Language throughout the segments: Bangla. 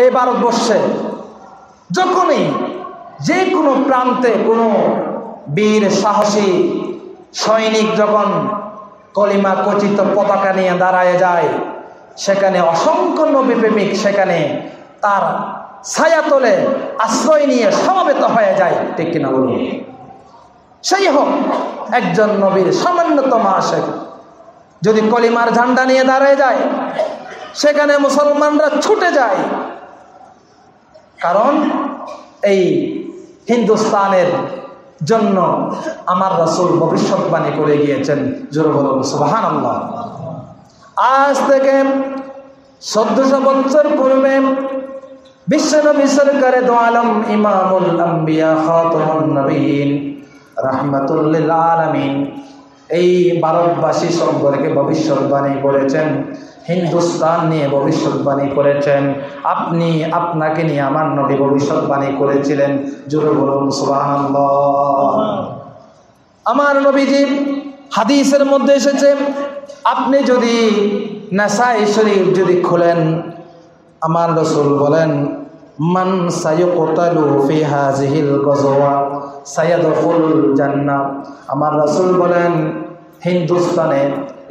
এই ভারতবর্ষে যখনই যে কোনো প্রান্তে কোনো বীর সাহসী সৈনিক যখন কলিমা কচিত পতাকা নিয়ে দাঁড়ায় যায়, সেখানে অসংখ্য নবী প্রেমিক সেখানে তার ছায়াতলে আশ্রয় নিয়ে সমবেত হয়ে যায়, ঠিক কিনা বলুন? সেই হোক একজন নবীর সামান্যতম আশিক যদি কলিমার ঝান্ডা নিয়ে দাঁড়িয়ে যায়, সেখানে মুসলমানরা ছুটে যায়। কারণ এই হিন্দুস্তানের জন্য আমার রাসূল ভবিষ্যৎবাণী করে গিয়েছেন। জোরে বলুন সুবহানাল্লাহ। আজ থেকে 1400 বছর পূর্বে বিশ্বনবী সরকারে দো আলম ইমামুল আম্বিয়া খাতামুন নবীন রাহমাতুল লিল আলামিন এই ভারতবাসী সম্পর্কে ভবিষ্যৎবাণী করেছেন, হিন্দুস্তান নিয়ে ভবিষ্যৎবাণী করেছেন। আপনি আপনাকে নিয়ে আমার নবী ভবিষ্যৎবাণী করেছিলেন। জোরে বলুন সুবহানাল্লাহ। আমার নবীজি হাদিসের মধ্যে এসেছে, আপনি যদি নাসাই শরীফ যদি খুলেন, আমার রাসূল বলেন মান সায়ুকতালু ফি হাযিহিল গাজওয়া সায়াদখুলুল জান্নাহ। আমার রাসূল বলেন হিন্দুস্তানে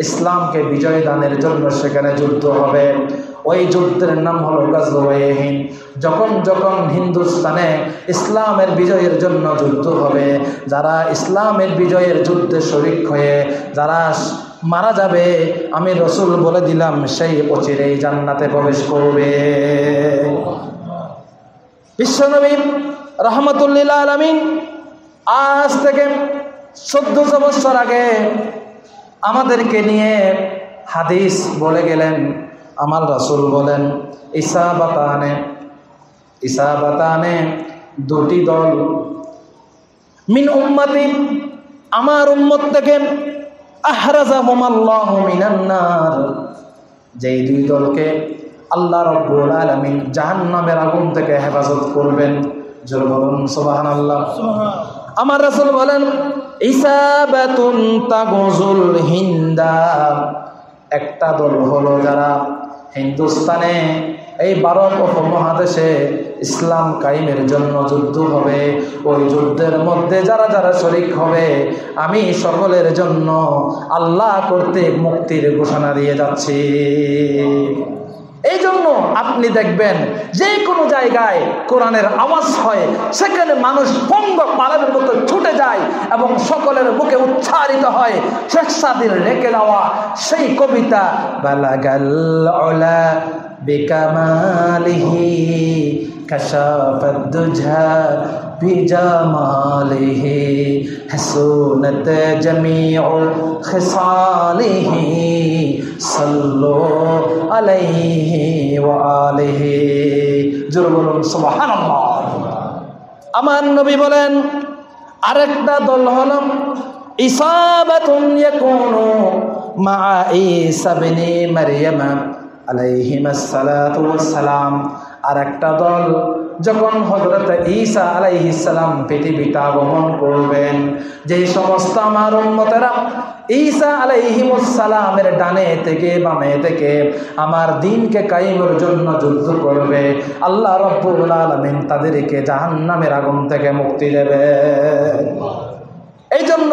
ইসলামকে বিজয় দানের জন্য সেখানে যুদ্ধ হবে। ওই যুদ্ধের নাম হলো গাজওয়ে হিন্দ। যখন যখন হিন্দুস্তানে ইসলামের বিজয়ের জন্য যুদ্ধ হবে, যারা ইসলামের বিজয়ের যুদ্ধে শরীক হয়ে যারা মারা যাবে, আমি রাসূল বলে দিলাম সেই অচিরেই জান্নাতে প্রবেশ করবে। বিশ্বনবী রাহমাতুল লিল আলামিন আজ থেকে 1400 বছর আগে আমাদেরকে নিয়ে হাদিস বলে গেলেন। আমার রাসূল বলেন ইসাবাতানে দুটি দল মিন উম্মতি, আমার উম্মত থেকে আহরাজাহুমাল্লাহু মিনান নার, যেই দুই দলকে আল্লাহ রাব্বুল আলামিন জাহান্নামের আগুন থেকে হেফাজত করবেন। জোরে বলুন সুবহানাল্লাহ। আমার রাসূল বলেন ইসাবাতুন তাগজুল হিন্দা, একটা দল হলো যারা হিন্দুস্তানে এই ভারত উপমহাদেশে ইসলাম কায়েমের জন্য যুদ্ধ হবে। ওই যুদ্ধের মধ্যে যারা যারা শরীক হবে, আমি সকলের জন্য আল্লাহ কর্তৃক মুক্তির ঘোষণা দিয়ে যাচ্ছি। এই জন্য আপনি দেখবেন যে কোনো জায়গায় কোরআনের আওয়াজ হয়, সেখানে মানুষ পঙ্গ পালনের মতো ছুটে যায় এবং সকলের মুখে উচ্চারিত হয় শেখ সাদির রেখে দেওয়া সেই কবিতা বালাগাল উলা বিকামালিহি কাশাফাদ দুজা বিজামালিহি হাসুনাত জামিউ খিসালিহি সাল্লু আলাইহি ওয়া আলিহি। জোরে বলুন সুবহানাল্লাহ। আমার নবী বলেন আরেকটা দল হলো ইসাবাতুন ইয়াকুনু মা ঈসা ইবনে মারইয়াম আলাইহিমাস সালাতু ওয়াস সালাম। আরেকটা দল যখন হযরত ঈসা আলাইহিস সালাম পৃথিবীতে আগমন করবেন, যে সমস্ত আমার উম্মতেরা ঈসা আলাইহিমুস সালামের ডানে থেকে বামে থেকে আমার দ্বীনকে কায়েমের জন্য যুদ্ধ করবে, আল্লাহ রাব্বুল আলামিন তাদেরকে জাহান্নামের আগুন থেকে মুক্তি দেবে। এই জন্য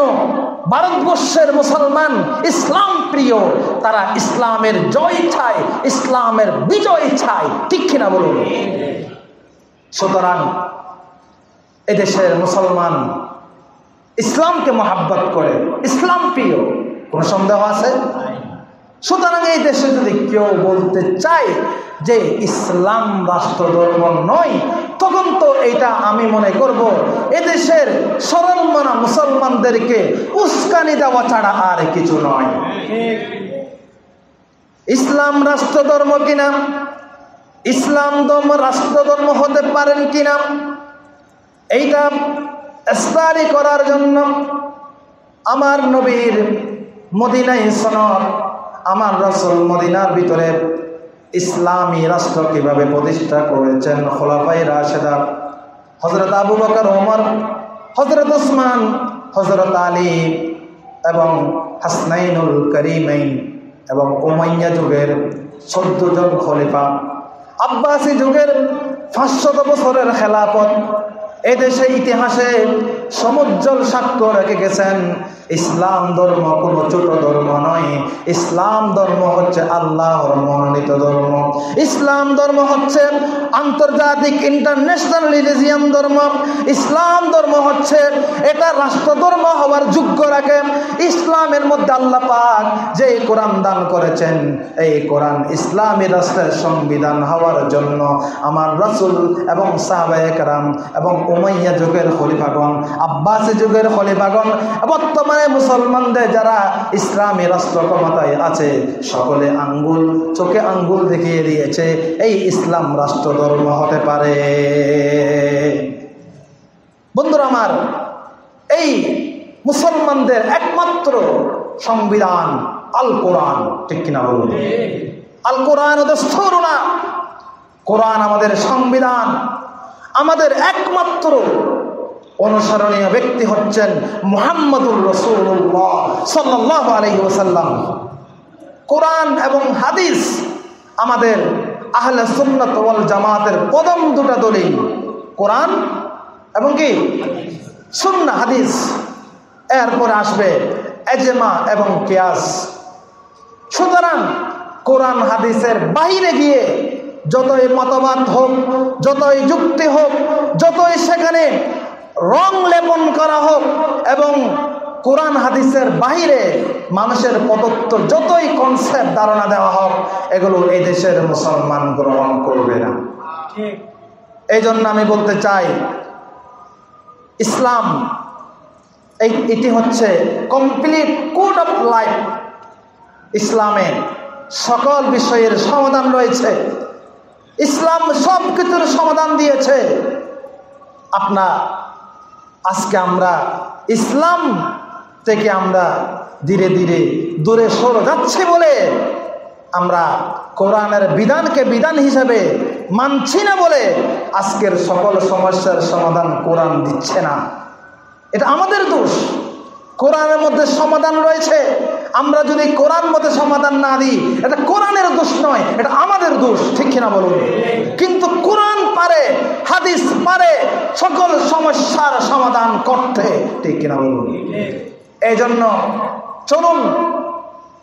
ভারতবর্ষের মুসলমান ইসলাম প্রিয়, তারা ইসলামের জয় চায়, ইসলামের বিজয় চায়, ঠিক কিনা বলুন? সুতরাং এদেশের মুসলমান ইসলামকে মহাব্বত করে, ইসলাম প্রিয়, কোনো সন্দেহ আছে? সুতরাং এই দেশে যদি কেউ বলতে চায় যে ইসলাম রাষ্ট্র ধর্ম নয়, তখন তো এটা আমি মনে করব এদেশের সরল মানা মুসলমানদেরকে উস্কানি দেওয়া ছাড়া আর কিছু নয়। ইসলাম রাষ্ট্র ধর্ম কিনা, ইসলাম ধর্ম রাষ্ট্র ধর্ম হতে পারেন কিনা, এইটা ইসলামি করার জন্য আমার নবীর মদিনায় সনদ, আমার রাসূল মদিনার ভিতরে ইসলামী রাষ্ট্র কিভাবে প্রতিষ্ঠা করেছেন, খোলাফায়ে রাশেদা হযরত আবু বকর, ওমর, হযরত ওসমান, হযরত আলী এবং হাসনাইনুল করিমাইন এবং উমাইয়া যুগের 14 জন খলিফা, আব্বাসী যুগের 500 বছরের খেলাফত এদেশে ইতিহাসে সমুজ্জ্বল সাক্ষ্য রেখে গেছেন। ইসলাম ধর্ম কোনো ছোট ধর্ম নয়। ইসলাম ধর্ম হচ্ছে আল্লাহর মনোনীত ধর্ম। ইসলাম ধর্ম হচ্ছে আন্তর্জাতিক ইন্টারন্যাশনাল রিলিজিয়ান ধর্ম। ইসলাম ধর্ম হচ্ছে এটা রাষ্ট্র ধর্ম হওয়ার যোগ্য রাখে। ইসলামের মধ্যে আল্লাহ পাক যে কোরআন দান করেছেন, এই কোরআন ইসলামী রাষ্ট্রের সংবিধান হওয়ার জন্য আমার রাসূল এবং সাহাবায়ে কেরাম এবং উমাইয়া যুগের খলিফাগণ, আব্বাসী যুগের খলিফাগণ, বর্তমানে মুসলমানদের যারা ইসলামী রাষ্ট্র ক্ষমতায় আছে সকলে চোখে আঙ্গুল দেখিয়ে দিয়েছে এই ইসলাম রাষ্ট্র ধর্ম হতে পারে। বন্ধুরা আমার, এই মুসলমানদের একমাত্র সংবিধান আল কোরআন, ঠিক কিনা বলুন? আল কোরআন দস্তুরুনা, কোরআন আমাদের সংবিধান। আমাদের একমাত্র অনুসরণীয় ব্যক্তি হচ্ছেন মুহাম্মদুর রাসূলুল্লাহ সাল্লাল্লাহু আলাইহি ওয়াসাল্লাম। কোরআন এবং হাদিস আমাদের আহলে সুন্নাত ওয়াল জামাতের প্রথম দুটো দলিল, কোরআন এবং কি সুন্নাহ হাদিস। এরপরে আসবে ইজমা এবং কিয়াস। সুতরাং কোরআন হাদিসের বাইরে গিয়ে যতই মতবাদ হোক, যতই যুক্তি হোক, যতই সেখানে রং লেপন করা হোক এবং কোরআন হাদিসের বাইরে মানুষের প্রদত্ত যতই কনসেপ্ট ধারণা দেওয়া হোক, এগুলো এই দেশের মুসলমান গ্রহণ করবে না। এই জন্য আমি বলতে চাই, ইসলাম এটি হচ্ছে কমপ্লিট কোড অফ লাইফ। ইসলামে সকল বিষয়ের সমাধান রয়েছে। ইসলাম সব কিছুর সমাধান দিয়েছে। আজকে আমরা ইসলাম থেকে আমরা ধীরে ধীরে দূরে সরে যাচ্ছি বলে, আমরা কোরআনের বিধানকে বিধান হিসাবে মানছি না বলে আজকের সকল সমস্যার সমাধান কোরআন দিচ্ছে না। এটা আমাদের দোষ। কোরআনের মধ্যে সমাধান রয়েছে, আমরা যদি কোরআন মতে সমাধান না দিই, এটা কোরআনের দোষ নয়, এটা আমাদের দোষ, ঠিক কিনা বলুন? কিন্তু কোরআন পারে, হাদিস পারে সকল সমস্যার সমাধান করতে, ঠিক কিনা বলুন? এই জন্য চলুন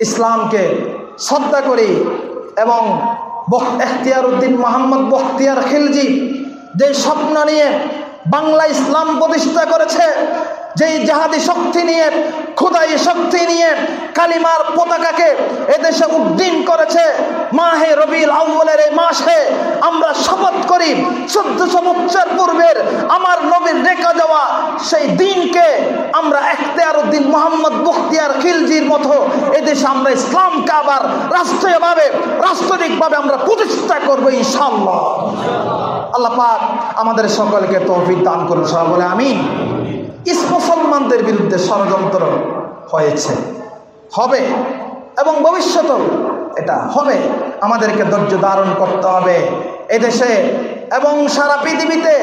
ইসলামকে শ্রদ্ধা করি এবং ইখতিয়ারউদ্দিন মোহাম্মদ বখতিয়ার খিলজি যে স্বপ্ন নিয়ে বাংলা ইসলাম প্রতিষ্ঠা করেছে, যেই জাহাদি শক্তি নিয়ে, খোদাই শক্তি নিয়ে কালিমার পতাকাকে এদেশে উড্ডীন করেছে, মাহে রবিউল আউয়ালের এই মাসে আমরা শপথ করি 1400 বছর পূর্বের আমার নবীর রেখে যাওয়া সেই দিনকে আমরা ইখতিয়ারউদ্দিন মোহাম্মদ বখতিয়ার খিলজির মতো এদেশে আমরা ইসলামকে আবার রাষ্ট্রীয়ভাবে, রাষ্ট্রিকভাবে আমরা প্রতিষ্ঠা করবো ইনশাআল্লাহ। আল্লাহ পাক আমাদের সকলকে তৌফিক দান করুন, সবাই বলে আমিন। মুসলমানদের বিরুদ্ধে ষড়যন্ত্র হয়েছে, হবে এবং ভবিষ্যতেও এটা হবে। আমাদেরকে ধৈর্য ধারণ করতে হবে। এদেশে এবং সারা পৃথিবীতে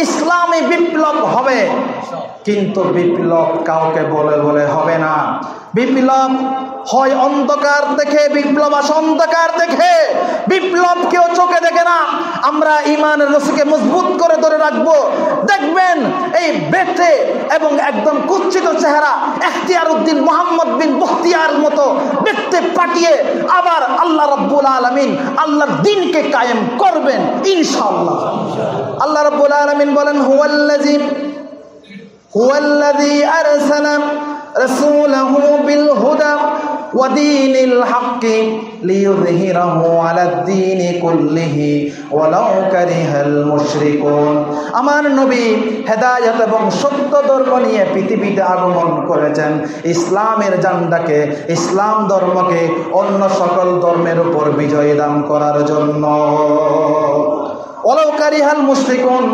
ইসলামী বিপ্লব হবে, কিন্তু বিপ্লব কাউকে বলে বলে হবে না। বিপ্লব হয় অন্ধকার দেখে, বিপ্লব আসে অন্ধকার দেখে। বিপ্লব কেউ চোখে দেখে না। আমরা ইমানের রশিকে মজবুত করে ধরে রাখবো। দেখবেন এই বেটে এবং একদম কুচ্ছিত চেহারা ইখতিয়ারউদ্দিন মোহাম্মদ বিন বখতিয়ার মতো ব্যক্তি পাঠিয়ে আবার আল্লাহ রাব্বুল আলামিন আল্লাহর দ্বীনকে কায়েম করবেন ইনশাআল্লাহ। আল্লাহ রাব্বুল আলামিন বলেন, হুয়াল্লাযী আরসালা রাসূলাহু বিল হুদা ওয়া দীনিল হাক্কি লিইয়ুযহিরাহু আলাদ দীনি কুল্লিহি ওয়ালাউ কারিহাল মুশরিকুন। আমার নবী হেদায়েত এবং সত্য ধর্ম নিয়ে পৃথিবীতে আগমন করেছেন, ইসলামের জান্ডাকে, ইসলাম ধর্মকে অন্য সকল ধর্মের উপর বিজয় দান করার জন্য। ওয়ালাউ কারিহাল মুশরিকুন,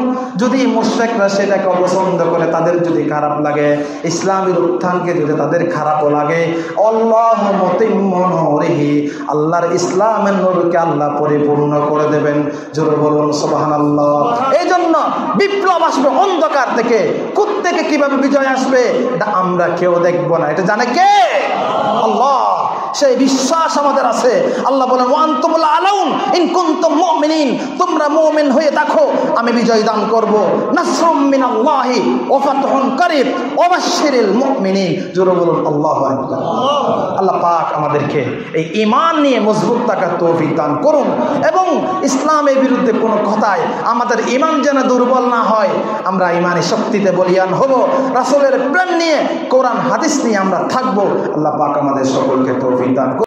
যদি মুশরিকরা সেটাকে অপছন্দ করে, তাদের যদি খারাপ লাগে, ইসলামের উত্থানকে যদি তাদের খারাপও লাগে, আল্লাহু মুতিম্মু নূরিহি, আল্লাহর ইসলামের নূরকে আল্লাহ পরিপূর্ণ করে দেবেন। জোরে বলুন সুবহানাল্লাহ। এই জন্য বিপ্লব আসবে অন্ধকার থেকে। কোত্থেকে কিভাবে বিজয় আসবে এটা আমরা কেউ দেখবো না, এটা জানে কে? আল্লাহ। সেই বিশ্বাস আমাদের আছে। আল্লাহ বলেন ওয়া আনতুমুল আলাউন ইন কুনতুম মুমিনিন, তোমরা মুমিন হয়ে থাকো আমি বিজয় দান করব। নাসরুম মিনাল্লাহি ওয়া ফাতহুন করিব ওয়া বাশশিরিল মুমিনিন। জোরে বলুন আল্লাহু আকবার। আল্লাহ পাক আমাদেরকে এই ঈমান নিয়ে মজবুত থাকার তৌফিক দান করুন এবং ইসলামের বিরুদ্ধে কোনো কথায় আমাদের ঈমান যেন দুর্বল না হয়, আমরা ঈমানের শক্তিতে বলিয়ান হব, রাসূলের প্রেম নিয়ে কোরআন হাদিস নিয়ে আমরা থাকবো। আল্লাহ পাক আমাদের সকলকে তৌফিক দান করুন।